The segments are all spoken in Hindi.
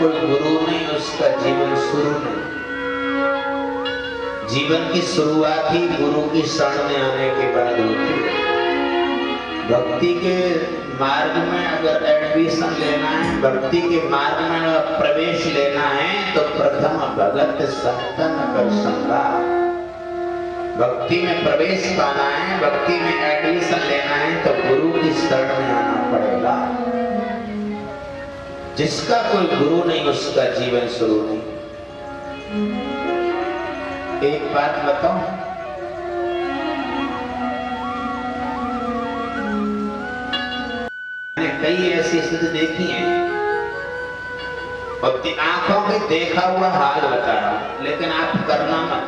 कोई गुरु नहीं, उसका जीवन शुरू नहीं। जीवन की शुरुआत ही गुरु की शरण में आने के बाद होती है। भक्ति के मार्ग में अगर एडमिशन लेना है, भक्ति के मार्ग में अगर प्रवेश लेना है, तो प्रथम भगत संतन कर संगा। भक्ति में प्रवेश पाना है, भक्ति में एडमिशन लेना है, तो गुरु की शरण में आना पड़ेगा। जिसका कोई गुरु नहीं, उसका जीवन शुरू नहीं। एक बात बताऊं, मैंने कई ऐसी स्थिति देखी है और आंखों के देखा हुआ हाल बता रहा हूं, लेकिन आप करना मत।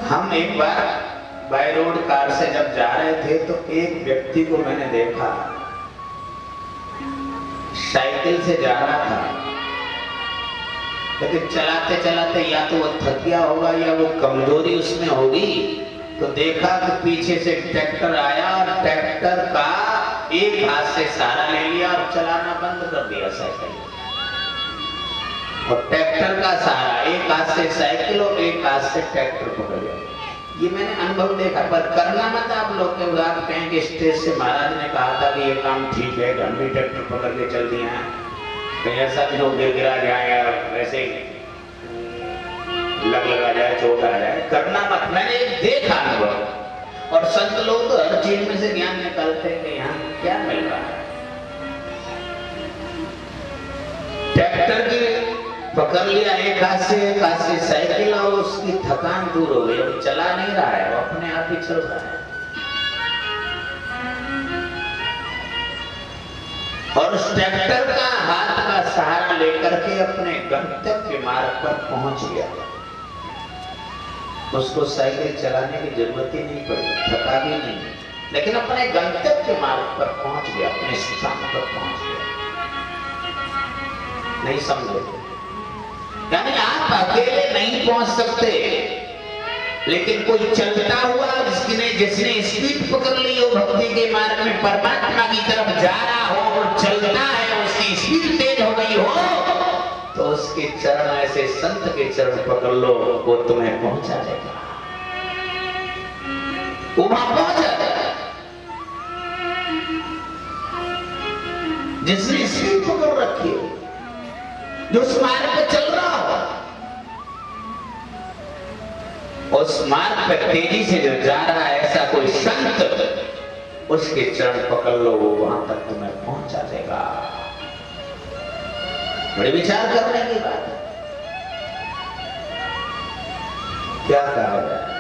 हम एक बार बाय रोड कार से जब जा रहे थे, तो एक व्यक्ति को मैंने देखा, साइकिल से जा रहा था, लेकिन चलाते चलाते या तो वो थक गया होगा या वो कमजोरी उसमें होगी, तो देखा कि पीछे से ट्रैक्टर आया और ट्रैक्टर का एक हाथ से सहारा ले लिया और चलाना बंद कर दिया साइकिल। और ट्रैक्टर का सहारा, एक हाथ से साइकिल और एक हाथ से ट्रैक्टर पकड़ लिया। ये मैंने अनुभव देखा। पर करना मत आप लोग के। आप कहें कि स्टेज से महाराज ने कहा था कि ये काम ठीक है, हम भी ट्रैक्टर पकड़ के चल दिए हैं, कहीं ऐसा भी लोग गिरा जाए या वैसे लगा जाए, चोट आ जाए। करना मत। मैंने एक देखा अनुभव। और संत लोग तो हर चीज में से ज्ञान निकालते हैं कि यहाँ क्या मिल रहा है। ट्रैक्टर की पकड़ लिया एक हाथ से साइकिल, और उसकी थकान दूर हो गई। अब चला नहीं रहा है, वो अपने आप ही चल रहा है। और उस ट्रैक्टर का हाथ का सहारा लेकर के अपने गंतव्य मार्ग पर पहुंच गया। उसको साइकिल चलाने की जरूरत ही नहीं पड़ी, थका भी नहीं, लेकिन अपने गंतव्य मार्ग पर पहुंच गया, अपने स्थान पर पहुंच गया। नहीं समझे? यानी आप अकेले नहीं पहुंच सकते, लेकिन कोई चलता हुआ जिसने स्पीड पकड़ ली हो, भक्ति के मार्ग में परमात्मा की तरफ जा रहा हो और चलता है, उसकी स्पीड तेज हो गई हो, तो उसके चरण, ऐसे संत के चरण पकड़ लो, वो तुम्हें पहुंचा देगा, वो वहां पहुंचा देगा। जिसने स्पीड पकड़ रखी हो, जो उस मार्ग पे चल रहा हो, उस मार्ग पे तेजी से जो जा रहा है, ऐसा कोई संत, उसके चरण पकड़ लो, वो वहां तक तुम्हें पहुंचा देगा। बड़े विचार करने की बात है। क्या कहा जाए?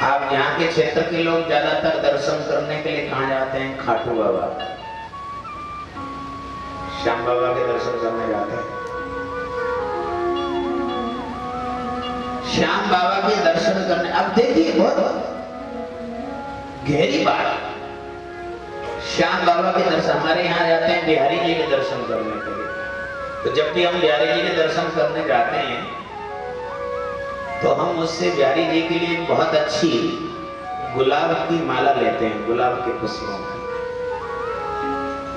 आप यहाँ के क्षेत्र के लोग ज्यादातर दर्शन करने के लिए कहाँ जाते हैं? खाटू बाबा, श्याम बाबा के दर्शन करने जाते हैं। श्याम बाबा के दर्शन करने, अब देखिए बहुत गहरी बात। श्याम बाबा के दर्शन, हमारे यहाँ जाते हैं बिहारी जी के दर्शन करने के लिए। तो जब भी हम बिहारी जी के दर्शन करने जाते हैं, तो हम उससे बिहारी जी के लिए बहुत अच्छी गुलाब की माला लेते हैं, गुलाब के पुष्पों की।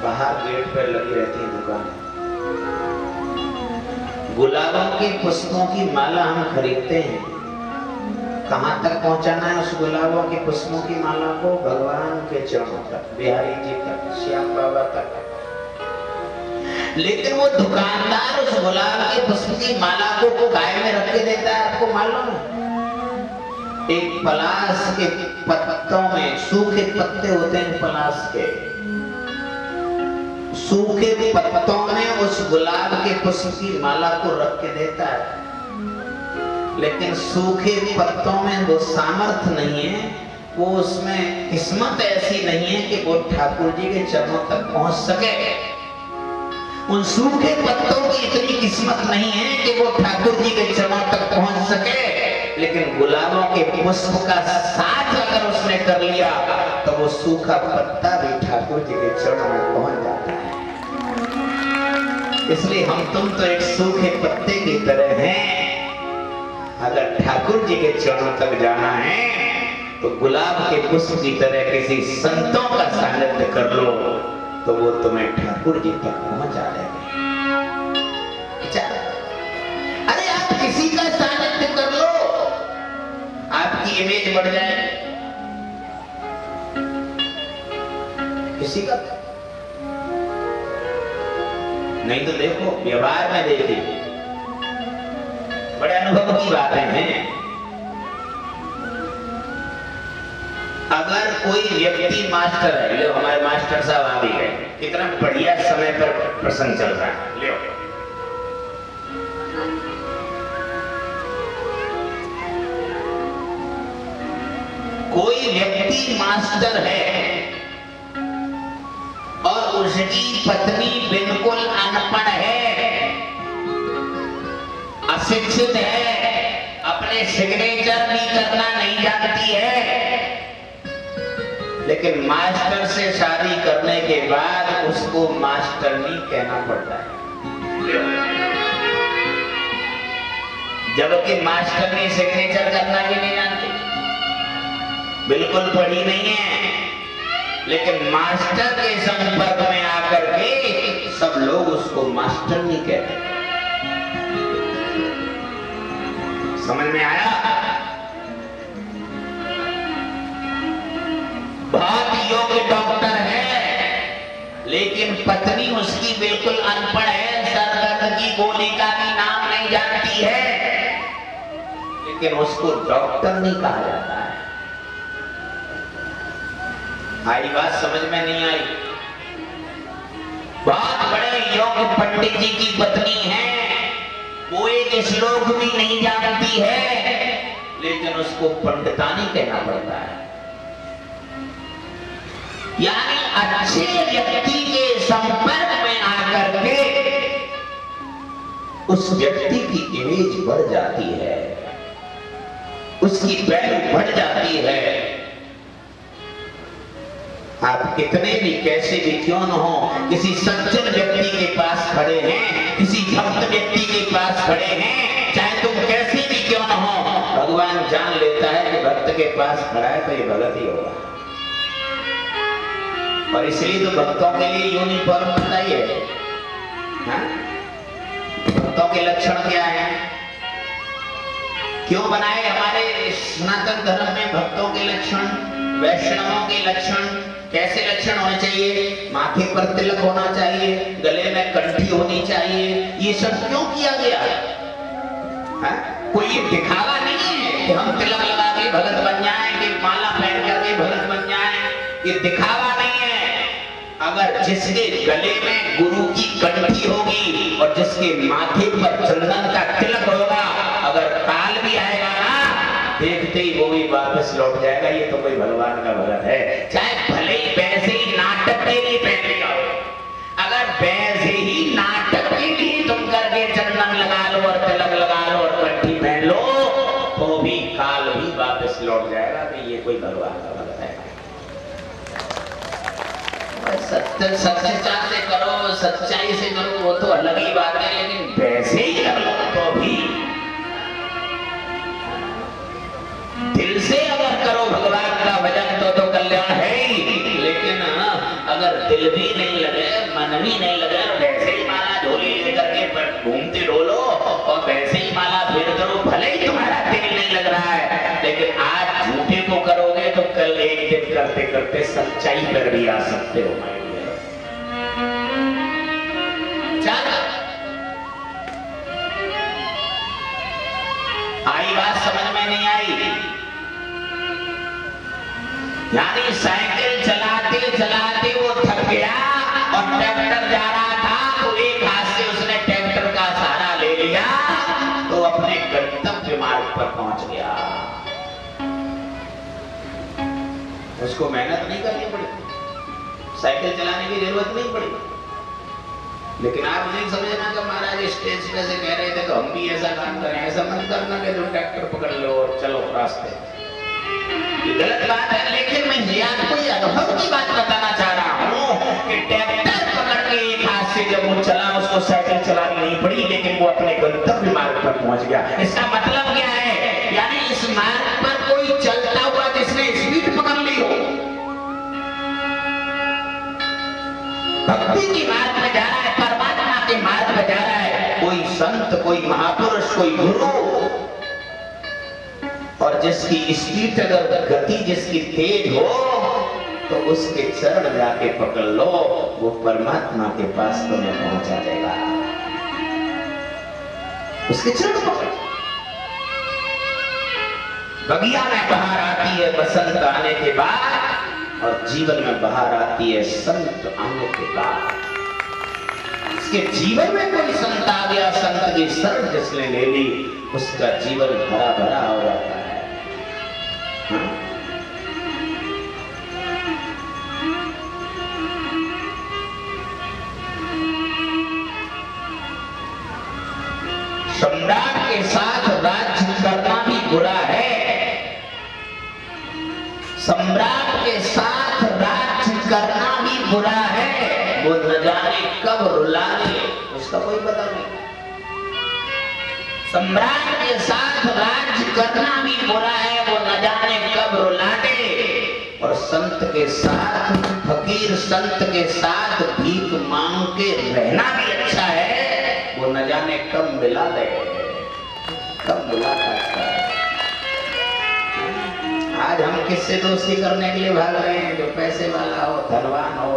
बाहर गेट पर लगी रहती है दुकान। गुलाबों के पुष्पों की माला हम खरीदते हैं। कहां तक पहुंचाना है उस गुलाबों के पुष्पों की माला को? भगवान के चरणों तक, बिहारी जी तक, श्याम बाबा तक। लेकिन वो दुकानदार उस गुलाब के पुष्प की माला को गाय में रख के देता है, आपको मालूम है? एक पलाश के पत्तों में, सूखे पत्ते होते हैं पलाश के, सूखे पत्तों में उस गुलाब के पुष्प की माला को रख के देता है। लेकिन सूखे पत्तों में वो सामर्थ्य नहीं है, वो उसमें किस्मत ऐसी नहीं है कि वो ठाकुर जी के चरणों तक पहुंच सके। उन सूखे पत्तों की इतनी किस्मत नहीं है कि वो ठाकुर जी के चरणों तक पहुंच सके। लेकिन गुलाबों के पुष्प का साथ अगर उसने कर लिया, तो वो सूखा पत्ता भी ठाकुर जी के चरणों में पहुंच जाता है। इसलिए हम तुम तो एक सूखे पत्ते की तरह हैं। अगर ठाकुर जी के चरणों तक जाना है तो गुलाब के पुष्प की तरह किसी संतों का सानिध्य कर लो, तो वो तुम्हें ठाकुर जी तक पहुंचा देंगे। अरे आप किसी का सानिध्य कर लो, आपकी इमेज बढ़ जाएगी। किसी का नहीं तो देखो, व्यवहार में देखिए, बड़े अनुभव की बातें हैं। अगर कोई व्यक्ति मास्टर है, लो हमारे मास्टर साहब आ भी गए, कितना बढ़िया समय पर प्रसंग चल रहा है, लो कोई व्यक्ति मास्टर है और उसकी पत्नी बिल्कुल अनपढ़ है, अशिक्षित है, अपने सिग्नेचर भी करना नहीं जानती है, लेकिन मास्टर से शादी करने के बाद उसको मास्टरनी कहना पड़ता है। जबकि मास्टरनी सिग्नेचर करना भी नहीं जानती, बिल्कुल पढ़ी नहीं है, लेकिन मास्टर के संपर्क में आकर के सब लोग उसको मास्टरनी कहते हैं। समझ में आया? बहुत योग्य डॉक्टर है, लेकिन पत्नी उसकी बिल्कुल अनपढ़ है, सर दर्द की गोली का भी नाम नहीं जानती है, लेकिन उसको डॉक्टर नहीं कहा जाता है। आई बात समझ में नहीं आई? बहुत बड़े योग्य पंडित जी की पत्नी है, वो एक श्लोक भी नहीं जानती है, लेकिन उसको पंडितानी कहना पड़ता है। यानी अच्छे व्यक्ति के संपर्क में आकर के उस व्यक्ति की इमेज बढ़ जाती है, उसकी वैल्यू बढ़ जाती है। आप कितने भी कैसे भी क्यों न हो, किसी सज्जन व्यक्ति के पास खड़े हैं, किसी भक्त व्यक्ति के पास खड़े हैं, चाहे तुम कैसे भी क्यों न हो, भगवान जान लेता है कि भक्त के पास खड़ा है तो ये भगत ही होगा। और इसलिए तो भक्तों के लिए यूनिफॉर्म बनाई है। भक्तों के लक्षण क्या है, क्यों बनाए? हमारे सनातन धर्म में भक्तों के लक्षण, वैष्णवों के लक्षण, कैसे लक्षण होने चाहिए? माथे पर तिलक होना चाहिए, गले में कंठी होनी चाहिए। ये सब क्यों किया गया? कोई दिखावा नहीं है कि हम तिलक लगा के भगत बन जाएं, कि माला पहन करके भगत बन जाएं, ये दिखावा नहीं है। अगर जिसके गले में गुरु की कंठी होगी और जिसके माथे पर चंदन का तिलक होगा, अगर काल भी आएगा ना, देखते ही वो भी वापस लौट जाएगा, ये तो कोई भगवान का भगत है। चाहे भले ही वैसे ही नाटक के लिए पहन के जाओ, अगर वैसे ही नाटक के लिए तुम करके चंदन लगा लो और तिलक लगा लो और कंठी पहन लो, तो भी काल भी वापस लौट जाएगा कि ये कोई भगवान का भगत है। सच्चा से करो, सच्चाई से करो, वो तो अलग ही बात है, लेकिन वैसे ही कर लो तो भी दिल से अगर करो भगवान का भजन तो कल्याण है ही। लेकिन अगर दिल भी नहीं लगे, मन भी नहीं लगे, वैसे ही माला झोली लेकर के घूमते डोलो और वैसे ही माला फेर करो, भले ही तुम्हारा दिल नहीं लग रहा है, लेकिन आज झूठे को करोगे तो कल एक दिन करते करते सच्चाई पर भी आ सकते हो। आई बात समझ में नहीं आई? यानी साइकिल चलाते चलाते वो थक गया और ट्रैक्टर जा रहा था, तो एक हाथ से उसने ट्रैक्टर का सहारा ले लिया, तो अपने गंतव्य मार्ग पर पहुंच गया। उसको मेहनत नहीं करनी पड़ी, साइकिल चलाने की जरूरत नहीं पड़ी। लेकिन आप नहीं समझना कि महाराज स्टेज पे से कह रहे थे तो हम भी ऐसा काम करें, ऐसा मत करना कि तुम ट्रैक्टर पकड़ लो और चलो रास्ते। ये गलत बात है, लेकिन मैं ये आपको ये अनुभव की बात बताना चाह रहा हूँ कि ट्रैक्टर पकड़ के एक हाथ से जब वो चला, उसको साइकिल चलानी नहीं पड़ी, लेकिन वो अपने गंतव्य मार्ग पर पहुंच गया। इसका मतलब क्या है? यानी इस मार्ग पर कोई चलता हुआ जिसने स्पीड पकड़ ली हो, भक्ति की मार्ग में जा रहा है, परमात्मा के मार्ग में जा रहा है, कोई संत, कोई महापुरुष, कोई गुरु, और जिसकी स्पीड, अगर गति जिसकी तेज हो, तो उसके चरण जाके पकड़ लो, वो परमात्मा के पास तुम्हें पहुंचा देगा। उसके चरण पकड़। बगिया में बहार आती है बसंत आने के बाद, और जीवन में बहार आती है संत आने के बाद। इसके जीवन में कोई संत आ गया, संत की शरण जिसने ले ली, उसका जीवन भरा भरा हो जाता है। हाँ? सम्राट के साथ राज्य करना भी बुरा है। सम्राट के साथ राज्य करना भी बुरा है। वो न जाने कब रुला दे, उसका कोई पता नहीं। सम्राट के साथ राज्य करना भी बुरा है, वो न जाने कब रुला दे। और संत के साथ, फकीर संत के साथ भीख मांग के रहना भी अच्छा है, वो न जाने कब मिला दे, कब मुलाकात है। आज हम किससे दोस्ती करने के लिए भाग रहे हैं? जो पैसे वाला हो, धनवान हो,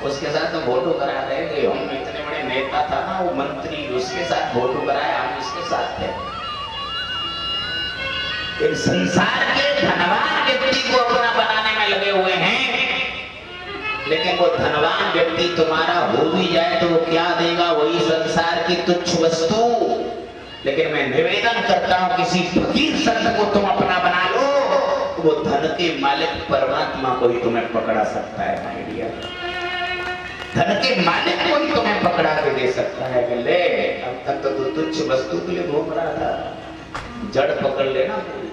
उसके साथ हम फोटो करा रहे हैं कि हम इतने बड़े नेता था ना, वो मंत्री, उसके साथ फोटो कराया, हम उसके साथ थे। एक संसार के धनवान व्यक्ति को अपना बनाने में लगे हुए हैं, लेकिन वो धनवान व्यक्ति तुम्हारा हो भी जाए तो वो क्या देगा? वही संसार की तुच्छ वस्तु। लेकिन मैं निवेदन करता हूं, किसी फकीर संत को तुम अपना बना लो, तो वो धन के मालिक परमात्मा को ही तुम्हें पकड़ा सकता है। माय डियर, धन के मालिक को ही तुम्हें पकड़ा के दे सकता है कि ले, अब तक तो तुच्छ वस्तु के लिए घूम रहा था, जड़ पकड़ लेना पूरी।